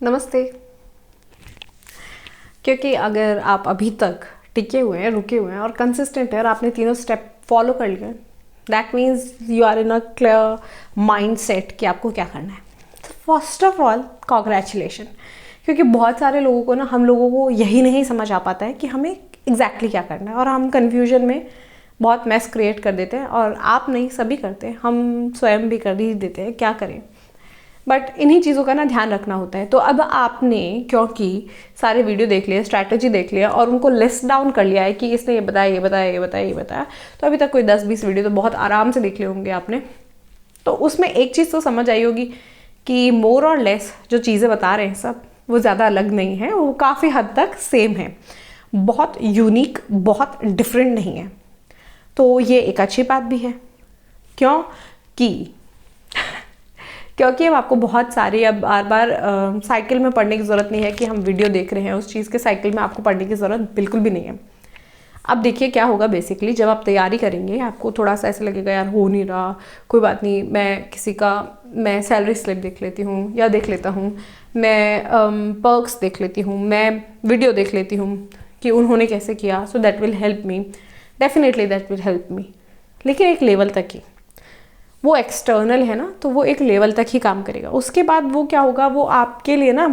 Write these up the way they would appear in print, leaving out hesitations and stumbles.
नमस्ते। क्योंकि अगर आप अभी तक टिके हुए हैं, रुके हुए हैं और कंसिस्टेंट है और आपने तीनों स्टेप फॉलो कर लिए, that means you are in a clear mindset कि आपको क्या करना है। तो फर्स्ट ऑफ ऑल कॉन्ग्रेचुलेशन, क्योंकि बहुत सारे लोगों को हम लोगों को यही नहीं समझ आ पाता है कि हमें एग्जैक्टली क्या करना है, और हम कन्फ्यूजन में बहुत मैस क्रिएट कर देते हैं। और आप नहीं, सभी करते हैं, हम स्वयं भी कर ही देते हैं, क्या करें। बट इन्हीं चीज़ों का ध्यान रखना होता है। तो अब आपने क्योंकि सारे वीडियो देख लिए, स्ट्रैटेजी देख लिया और उनको लिस्ट डाउन कर लिया है कि इसने ये बताया, ये बताया, ये बताया, ये बताया, तो अभी तक कोई 10-20 वीडियो तो बहुत आराम से देख लिए होंगे आपने। तो उसमें एक चीज़ तो समझ आई होगी कि मोर और लेस जो चीज़ें बता रहे हैं सब, वो ज़्यादा अलग नहीं है, वो काफ़ी हद तक सेम है, बहुत यूनिक, बहुत डिफरेंट नहीं है। तो ये एक अच्छी बात भी है। क्योंकि अब आपको बहुत सारी, अब बार बार साइकिल में पढ़ने की ज़रूरत नहीं है कि हम वीडियो देख रहे हैं उस चीज़ के साइकिल में आपको पढ़ने की ज़रूरत बिल्कुल भी नहीं है। अब देखिए क्या होगा, बेसिकली जब आप तैयारी करेंगे आपको थोड़ा सा ऐसा लगेगा यार हो नहीं रहा, कोई बात नहीं, मैं सैलरी स्लिप देख लेती हूँ या देख लेता हूँ, मैं पर्क्स देख लेती हूँ, मैं वीडियो देख लेती हूँ कि उन्होंने कैसे किया, so that will help me, definitely that will help me. लेकिन एक लेवल तक ही, वो एक्सटर्नल है ना, तो वो एक लेवल तक ही काम करेगा। उसके बाद वो क्या होगा, वो आपके लिए ना,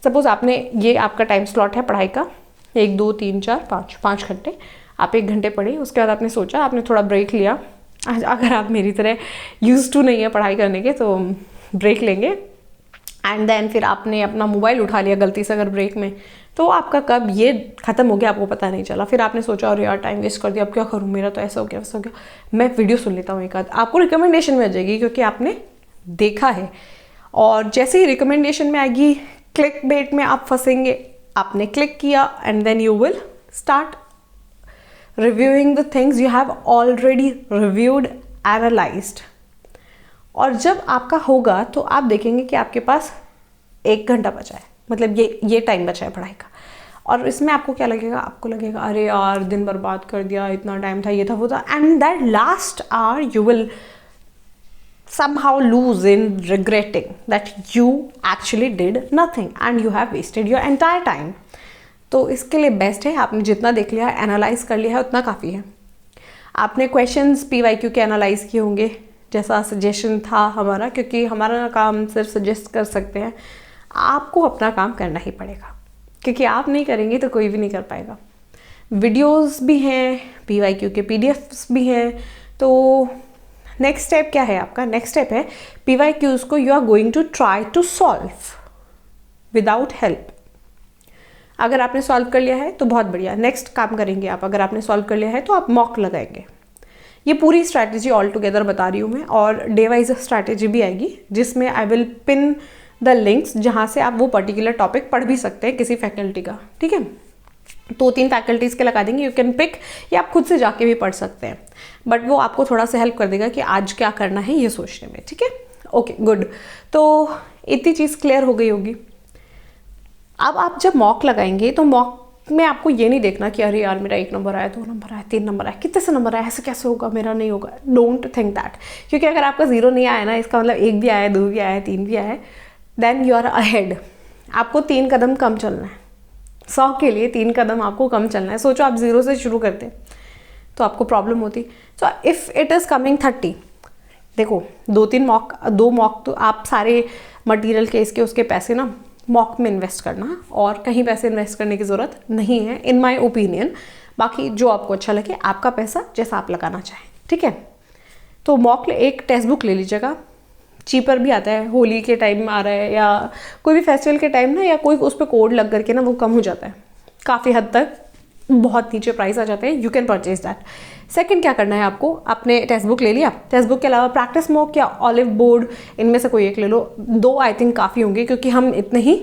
सपोज आपने, ये आपका टाइम स्लॉट है पढ़ाई का, 1 2 3 4 5 घंटे, आप 1 घंटे पढ़े, उसके बाद आपने सोचा, आपने थोड़ा ब्रेक लिया। अगर आप मेरी तरह यूज टू नहीं है पढ़ाई करने के तो ब्रेक लेंगे, एंड देन फिर आपने अपना मोबाइल उठा लिया गलती से अगर ब्रेक में, तो आपका कब ये खत्म हो गया आपको पता नहीं चला। फिर आपने सोचा अरे यार टाइम वेस्ट कर दिया, अब क्या करूँ, मेरा तो ऐसा हो गया वैसा हो गया, मैं वीडियो सुन लेता हूँ एक आध, आपको रिकमेंडेशन में आ जाएगी क्योंकि आपने देखा है। और जैसे ही रिकमेंडेशन में आएगी, क्लिक बेट में आप फंसेंगे, आपने क्लिक किया and then you will start reviewing the things you have already reviewed, analysed. और जब आपका होगा तो आप देखेंगे कि आपके पास 1 घंटा बचा है, मतलब ये टाइम बचा है पढ़ाई का। और इसमें आपको क्या लगेगा, आपको लगेगा अरे यार दिन बर्बाद कर दिया, इतना टाइम था, ये था वो था, and that last hour you will somehow lose in regretting that you actually did nothing and you have wasted your entire time. तो इसके लिए बेस्ट है, आपने जितना देख लिया है, एनालाइज कर लिया है, उतना काफ़ी है। आपने क्वेश्चंस PYQ के एनालाइज किए होंगे, जैसा सजेशन था हमारा, क्योंकि हमारा काम सिर्फ सजेस्ट कर सकते हैं, आपको अपना काम करना ही पड़ेगा, क्योंकि आप नहीं करेंगे तो कोई भी नहीं कर पाएगा। वीडियोस भी हैं, PYQ के PDFs भी हैं। तो नेक्स्ट स्टेप क्या है आपका, नेक्स्ट स्टेप है PYQs को you are going to try to solve without help. अगर आपने सॉल्व कर लिया है तो बहुत बढ़िया, नेक्स्ट काम करेंगे आप, अगर आपने सॉल्व कर लिया है तो आप मॉक लगाएंगे। ये पूरी स्ट्रैटेजी ऑल टुगेदर बता रही हूँ मैं, और डे वाइज स्ट्रैटेजी भी आएगी जिसमें I will pin the links जहाँ से आप वो पर्टिकुलर टॉपिक पढ़ भी सकते हैं किसी फैकल्टी का, ठीक है। 2-3 फैकल्टीज़ के लगा देंगे, यू कैन पिक, या आप खुद से जाके भी पढ़ सकते हैं, बट वो आपको थोड़ा सा हेल्प कर देगा कि आज क्या करना है ये सोचने में, ठीक है। ओके गुड, तो इतनी चीज़ क्लियर हो गई होगी। अब आप जब मॉक लगाएंगे तो मॉक में आपको ये नहीं देखना कि अरे यार मेरा 1 नंबर आया, 2 नंबर आया, 3 नंबर आया, कितने से नंबर आया, ऐसे कैसे होगा, मेरा नहीं होगा। डोंट थिंक दैट, क्योंकि अगर आपका 0 नहीं आया ना, इसका मतलब 1 भी आया, 2 भी आया, 3 भी आया, देन यू आर अहेड। आपको 3 कदम कम चलना है, 100 के लिए 3 कदम आपको कम चलना है। सोचो आप 0 से शुरू करते तो आपको प्रॉब्लम होती। So if it is coming 30, देखो 2 मॉक तो आप सारे मटेरियल के इसके उसके पैसे ना मॉक में इन्वेस्ट करना, और कहीं पैसे इन्वेस्ट करने की ज़रूरत नहीं है इन माय ओपिनियन। बाकी जो आपको अच्छा लगे, आपका पैसा जैसा आप लगाना चाहें, ठीक है। तो मॉक एक टेक्स्ट बुक ले लीजिएगा, चीपर भी आता है, होली के टाइम आ रहा है या कोई भी फेस्टिवल के टाइम ना, या कोई उस पर कोड लग करके ना वो कम हो जाता है काफ़ी हद तक, बहुत नीचे प्राइस आ जाते हैं, you can purchase that. Second क्या करना है आपको, आपने टेक्स्ट बुक ले लिया, टेक्स्ट बुक के अलावा प्रैक्टिस मॉक या ऑलिव बोर्ड, इनमें से कोई एक ले लो, 2 आई थिंक काफ़ी होंगे, क्योंकि हम इतने ही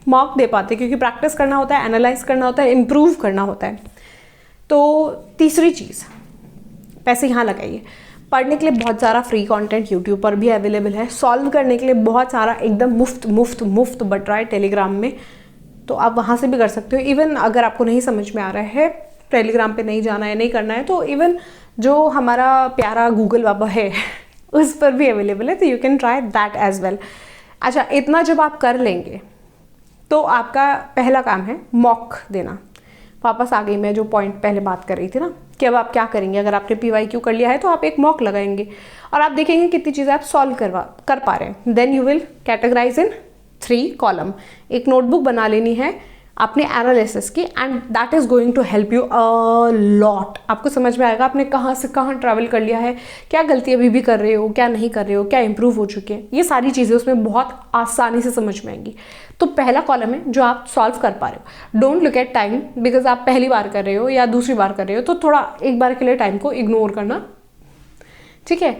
मॉक दे पाते, क्योंकि प्रैक्टिस करना होता है, एनालाइज करना होता है, इम्प्रूव करना होता है। तो तीसरी चीज़, पैसे यहाँ लगाइए। पढ़ने के लिए बहुत सारा फ्री कंटेंट यूट्यूब पर भी अवेलेबल है, सॉल्व करने के लिए बहुत सारा एकदम मुफ्त बट रहा है टेलीग्राम में, तो आप वहाँ से भी कर सकते हो। इवन अगर आपको नहीं समझ में आ रहा है, टेलीग्राम पे नहीं जाना है, नहीं करना है, तो इवन जो हमारा प्यारा गूगल बाबा है उस पर भी अवेलेबल है, तो you can try that as well. अच्छा, इतना जब आप कर लेंगे तो आपका पहला काम है मॉक देना। वापस आ गई मैं जो पॉइंट पहले बात कर रही थी ना, कि अब आप क्या करेंगे, अगर आपने PYQ कर लिया है तो आप एक मॉक लगाएंगे और आप देखेंगे कितनी चीज़ें आप सॉल्व कर पा रहे हैं। Then you will categorise in 3 column. एक नोटबुक बना लेनी है आपने एनालिसिस की, and that is going to help you a lot. आपको समझ में आएगा आपने कहाँ से कहाँ ट्रैवल कर लिया है, क्या गलती अभी भी कर रहे हो, क्या नहीं कर रहे हो, क्या इंप्रूव हो चुके हैं, ये सारी चीज़ें उसमें बहुत आसानी से समझ में आएंगी। तो पहला कॉलम है जो आप सॉल्व कर पा रहे हो। Don't look at time, because आप पहली बार कर रहे हो या दूसरी बार कर रहे हो, तो थोड़ा एक बार के लिए टाइम को इग्नोर करना, ठीक है।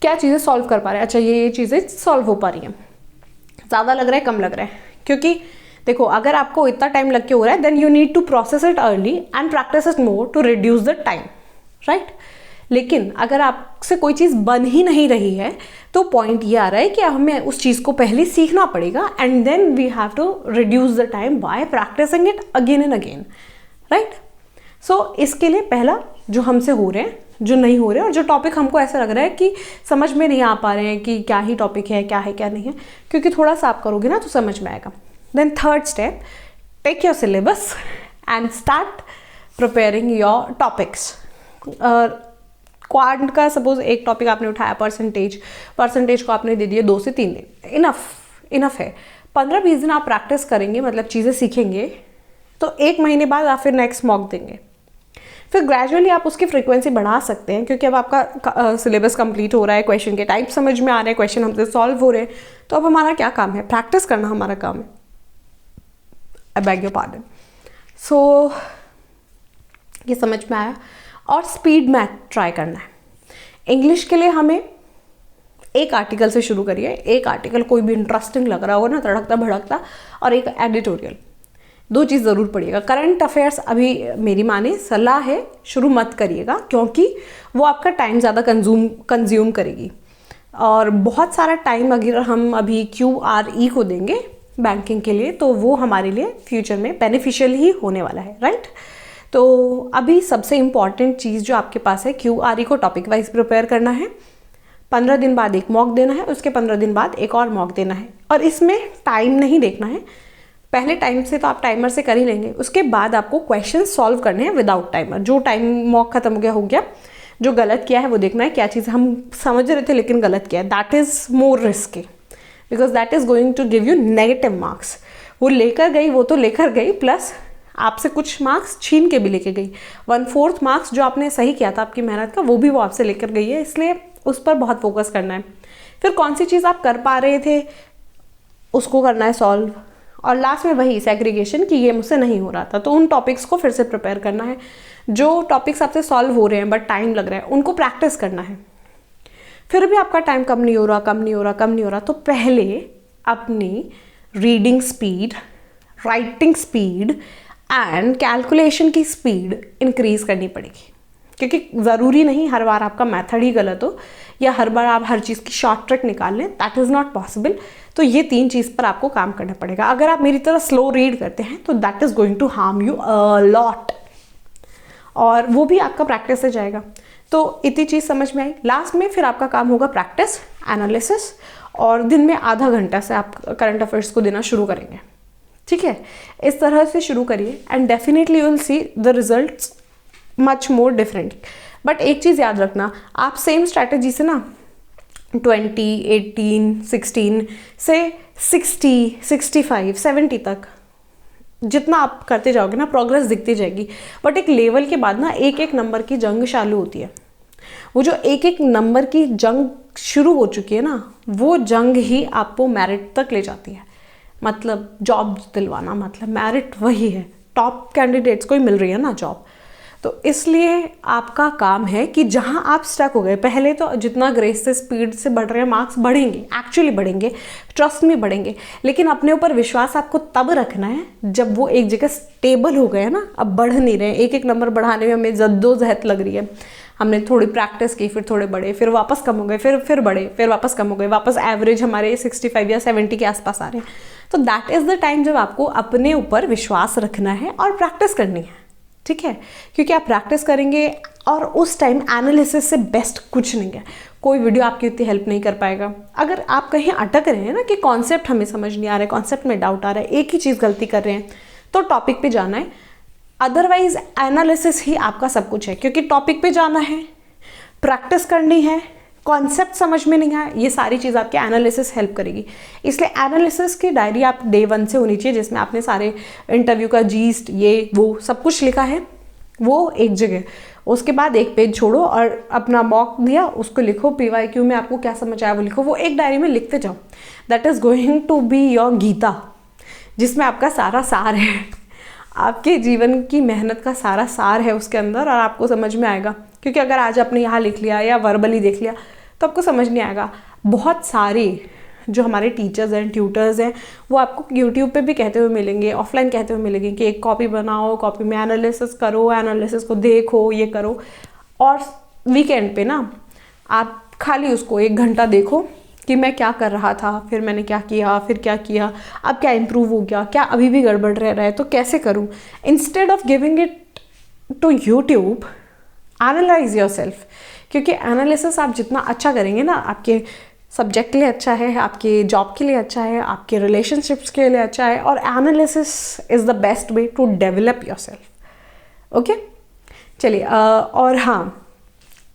क्या चीज़ें सॉल्व कर पा रहे हैं, अच्छा ये चीज़ें सॉल्व हो पा रही हैं, ज़्यादा लग रहा है कम लग रहा है, क्योंकि देखो अगर आपको इतना टाइम लग के हो रहा है then you need to process it early and practice it more to reduce the time, right. लेकिन अगर आपसे कोई चीज़ बन ही नहीं रही है तो पॉइंट ये आ रहा है कि हमें उस चीज़ को पहले सीखना पड़ेगा, and then we have to reduce the time by practising it again and again, right. So इसके लिए पहला जो हमसे हो रहे हैं, जो नहीं हो रहे हैं, और जो टॉपिक हमको ऐसा लग रहा है कि समझ में नहीं आ पा रहे हैं कि क्या ही टॉपिक है क्या नहीं है, क्योंकि थोड़ा सा आप करोगे ना तो समझ में आएगा। Then third step, take your syllabus and start preparing your topics. Quant का सपोज एक टॉपिक आपने उठाया, परसेंटेज को आपने दे दिए 2 से 3 दिन, इनफ है। 15-20 दिन आप प्रैक्टिस करेंगे, मतलब चीज़ें सीखेंगे, तो 1 महीने बाद आप फिर नेक्स्ट मॉक देंगे। फिर ग्रेजुअली आप उसकी फ्रीक्वेंसी बढ़ा सकते हैं, क्योंकि अब आपका सिलेबस कंप्लीट हो रहा है, क्वेश्चन के टाइप समझ में आ रहे हैं, क्वेश्चन हमसे सॉल्व हो रहे हैं, तो अब हमारा क्या काम है, प्रैक्टिस करना हमारा काम है। I beg your pardon. So ये समझ में आया। और स्पीड मैथ ट्राई करना है। इंग्लिश के लिए हमें एक आर्टिकल से शुरू करिए, एक आर्टिकल कोई भी इंटरेस्टिंग लग रहा हो ना, तड़कता भड़कता, और एक एडिटोरियल, 2 चीज़ ज़रूर पढ़िएगा। करंट अफेयर्स अभी मेरी माने सलाह है शुरू मत करिएगा, क्योंकि वो आपका टाइम ज़्यादा कंज्यूम करेगी, और बहुत सारा टाइम अगर हम अभी QRE को देंगे बैंकिंग के लिए तो वो हमारे लिए फ्यूचर में बेनिफिशियल ही होने वाला है, राइट। तो अभी सबसे इम्पॉर्टेंट चीज़ जो आपके पास है, QRE को टॉपिक वाइज प्रिपेयर करना है, 15 दिन बाद एक मॉक देना है, उसके 15 दिन बाद एक और मॉक देना है, और इसमें टाइम नहीं देखना है। पहले टाइम से तो आप टाइमर से कर ही लेंगे, उसके बाद आपको क्वेश्चन सॉल्व करने हैं विदाउट टाइमर। जो टाइम मॉक खत्म हो गया, जो गलत किया है वो देखना है, क्या चीज़ हम समझ रहे थे लेकिन गलत किया है, that is more risky, because that is going to give you negative marks. वो लेकर गई, वो तो लेकर गई, प्लस आपसे कुछ मार्क्स छीन के भी लेके गई। 1/4 मार्क्स जो आपने सही किया था आपकी मेहनत का, वो भी वो आपसे लेकर गई है, इसलिए उस पर बहुत फोकस करना है। फिर कौन सी चीज़ आप कर पा रहे थे उसको करना है सॉल्व, और लास्ट में वही सेग्रीगेशन कि ये मुझसे नहीं हो रहा था, तो उन टॉपिक्स को फिर से प्रिपेयर करना है। जो टॉपिक्स आपसे सॉल्व हो रहे हैं बट टाइम लग रहा है, उनको प्रैक्टिस करना है। फिर भी आपका टाइम कम नहीं हो रहा, तो पहले अपनी reading speed, writing speed and calculation की स्पीड इंक्रीज करनी पड़ेगी, क्योंकि ज़रूरी नहीं हर बार आपका मेथड ही गलत हो या हर बार आप हर चीज़ की शॉर्ट ट्रिक निकाल लें, दैट इज़ नॉट पॉसिबल। तो ये 3 चीज़ पर आपको काम करना पड़ेगा। अगर आप मेरी तरह स्लो रीड करते हैं तो that is going to harm you a lot, और वो भी आपका प्रैक्टिस से जाएगा। तो इतनी चीज़ समझ में आई। लास्ट में फिर आपका काम होगा प्रैक्टिस, एनालिसिस, और दिन में आधा घंटा से आप करंट अफेयर्स को देना शुरू करेंगे, ठीक है। इस तरह से शुरू करिए and definitely you will see the results much more different. But एक चीज़ याद रखना, आप सेम स्ट्रैटेजी से ना 20, 18, 16 से 60, 65, 70 तक जितना आप करते जाओगे ना, प्रोग्रेस दिखती जाएगी। बट एक लेवल के बाद ना एक नंबर की जंग चालू होती है। वो जो एक नंबर की जंग शुरू हो चुकी है ना, वो जंग ही आपको मेरिट तक ले जाती है। मतलब जॉब दिलवाना, मतलब मेरिट वही है, टॉप कैंडिडेट्स को ही मिल रही है ना जॉब। तो इसलिए आपका काम है कि जहां आप स्टक हो गए, पहले तो जितना ग्रेस से स्पीड से बढ़ रहे हैं मार्क्स बढ़ेंगे, एक्चुअली बढ़ेंगे, ट्रस्ट में बढ़ेंगे, लेकिन अपने ऊपर विश्वास आपको तब रखना है जब वो एक जगह स्टेबल हो गए ना। अब बढ़ नहीं रहे, एक नंबर बढ़ाने में हमें जद्दोजहद लग रही है। हमने थोड़ी प्रैक्टिस की, फिर थोड़े बढ़े, फिर वापस कम हो गए, फिर बढ़े, फिर वापस कम हो गए, वापस एवरेज हमारे 65 या 70 के आसपास आ रहे हैं। तो दैट इज़ द टाइम जब आपको अपने ऊपर विश्वास रखना है और प्रैक्टिस करनी है, ठीक है। क्योंकि आप प्रैक्टिस करेंगे और उस टाइम एनालिसिस से बेस्ट कुछ नहीं है। कोई वीडियो आपकी उतनी हेल्प नहीं कर पाएगा। अगर आप कहीं अटक रहे हैं ना कि कॉन्सेप्ट हमें समझ नहीं आ रहा है, कॉन्सेप्ट में डाउट आ रहा है, एक ही चीज़ गलती कर रहे हैं, तो टॉपिक पे जाना है। अदरवाइज एनालिसिस ही आपका सब कुछ है, क्योंकि टॉपिक पे जाना है, प्रैक्टिस करनी है, कॉन्सेप्ट समझ में नहीं आया, ये सारी चीज़ आपके एनालिसिस हेल्प करेगी। इसलिए एनालिसिस की डायरी आप डे 1 से होनी चाहिए, जिसमें आपने सारे इंटरव्यू का जीस्ट ये वो सब कुछ लिखा है, वो एक जगह। उसके बाद एक पेज छोड़ो और अपना मॉक दिया उसको लिखो, PYQ में आपको क्या समझ आया वो लिखो, वो एक डायरी में लिखते जाओ। That is going to be your Gita, जिसमें आपका सारा सार है, आपके जीवन की मेहनत का सारा सार है उसके अंदर, और आपको समझ में आएगा। क्योंकि अगर आज आपने यहाँ लिख लिया या वर्बली देख लिया तो आपको समझ नहीं आएगा। बहुत सारे जो हमारे टीचर्स हैं, ट्यूटर्स हैं, वो आपको यूट्यूब पे भी कहते हुए मिलेंगे, ऑफलाइन कहते हुए मिलेंगे कि एक कॉपी बनाओ, कॉपी में एनालिसिस करो, एनालिसिस को देखो, ये करो। और वीकेंड पे ना आप खाली उसको 1 घंटा देखो कि मैं क्या कर रहा था, फिर मैंने क्या किया, फिर क्या किया, अब क्या इम्प्रूव हो गया, क्या अभी भी गड़बड़ रह रहा है तो कैसे करूँ। Instead of giving it to YouTube, analyse your self. क्योंकि एनालिसिस आप जितना अच्छा करेंगे ना, आपके सब्जेक्ट के लिए अच्छा है, आपके जॉब के लिए अच्छा है, आपके रिलेशनशिप्स के लिए अच्छा है, और analysis is the best way to develop your self. Okay, चलिए और हाँ,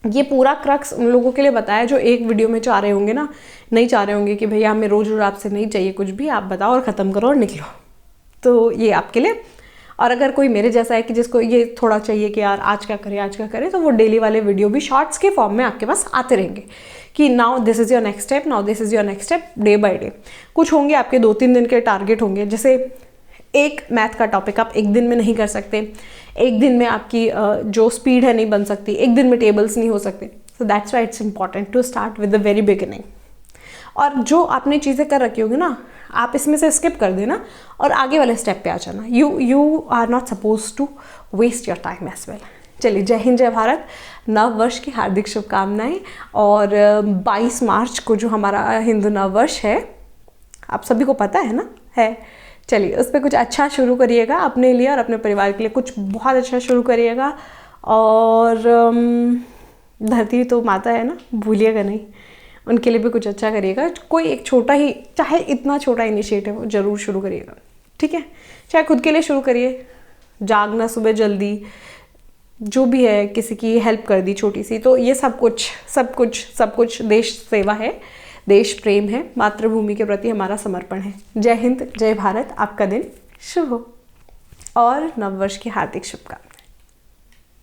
ये पूरा क्रक्स उन लोगों के लिए बताया जो एक वीडियो में चाह रहे होंगे ना, नहीं चाह रहे होंगे कि भैया हमें रोज़ रोज़ आपसे नहीं चाहिए कुछ भी, आप बताओ और ख़त्म करो और निकलो। तो ये आपके लिए। और अगर कोई मेरे जैसा है कि जिसको ये थोड़ा चाहिए कि यार आज क्या करें आज क्या करें, तो वो डेली वाले वीडियो भी शॉर्ट्स के फॉर्म में आपके पास आते रहेंगे कि now this is your next step, now this is your next step, day by day. कुछ होंगे आपके 2-3 दिन के टारगेट होंगे, जैसे एक मैथ का टॉपिक आप एक दिन में नहीं कर सकते, एक दिन में आपकी जो स्पीड है नहीं बन सकती, एक दिन में टेबल्स नहीं हो सकते। So that's why it's important to start with the very beginning. और जो आपने चीज़ें कर रखी होगी ना, आप इसमें से स्किप कर देना और आगे वाले स्टेप पे आ जाना। You are not suppose to waste your time as well. चलिए, जय हिंद, जय भारत। नव वर्ष की हार्दिक शुभकामनाएं। और 22 मार्च को जो हमारा हिंदू नव वर्ष है, आप सभी को पता है ना, है। चलिए, उस पर कुछ अच्छा शुरू करिएगा अपने लिए और अपने परिवार के लिए, कुछ बहुत अच्छा शुरू करिएगा। और धरती तो माता है ना, भूलिएगा नहीं, उनके लिए भी कुछ अच्छा करिएगा। कोई एक छोटा ही, चाहे इतना छोटा इनिशिएटिव हो, ज़रूर शुरू करिएगा, ठीक है। चाहे खुद के लिए शुरू करिए, जागना सुबह जल्दी, जो भी है, किसी की हेल्प कर दी छोटी सी, तो ये सब कुछ देश सेवा है, देश प्रेम है, मातृभूमि के प्रति हमारा समर्पण है। जय हिंद, जय भारत। आपका दिन शुभ हो और नववर्ष की हार्दिक शुभकामनाएं।